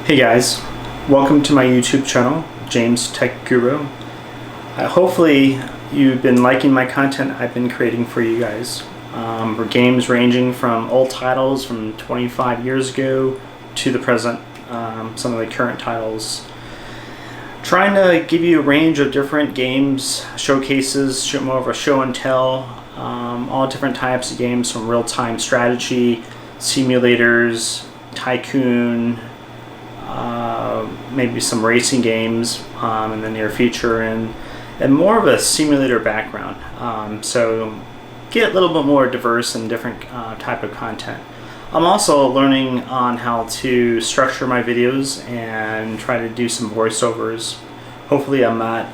Hey guys, welcome to my YouTube channel, James Tech Guru. Hopefully you've been liking my content I've been creating for you guys. For games ranging from old titles from 25 years ago to the present, some of the current titles. Trying to give you a range of different games, showcases, more of a show and tell, all different types of games from real-time strategy, simulators, tycoon, maybe some racing games in the near future, and more of a simulator background. So get a little bit more diverse and different type of content. I'm also learning on how to structure my videos and try to do some voiceovers. Hopefully I'm not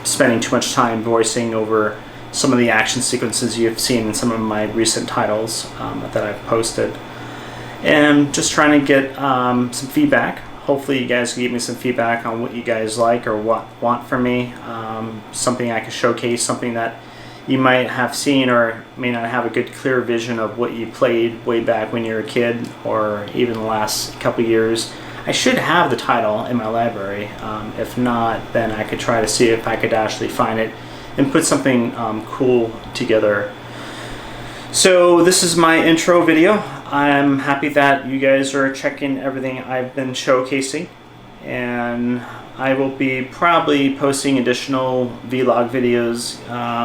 spending too much time voicing over some of the action sequences you've seen in some of my recent titles that I've posted. And just trying to get some feedback. Hopefully you guys can give me some feedback on what you guys like or what want from me. Something I can showcase, something that you might have seen or may not have a good clear vision of what you played way back when you were a kid or even the last couple years. I should have the title in my library. If not, then I could try to see if I could actually find it and put something cool together. So this is my intro video. I'm happy that you guys are checking everything I've been showcasing, and I will be probably posting additional vlog videos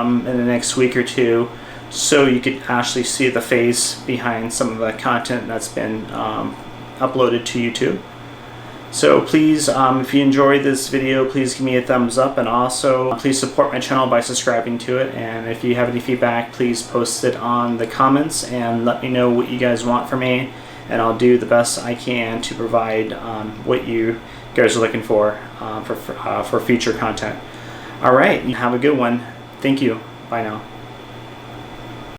in the next week or two, so you could actually see the face behind some of the content that's been uploaded to YouTube. So please, if you enjoyed this video, please give me a thumbs up, and also please support my channel by subscribing to it. And if you have any feedback, please post it on the comments and let me know what you guys want from me, and I'll do the best I can to provide what you guys are looking for future content. All right, have a good one. Thank you. Bye now.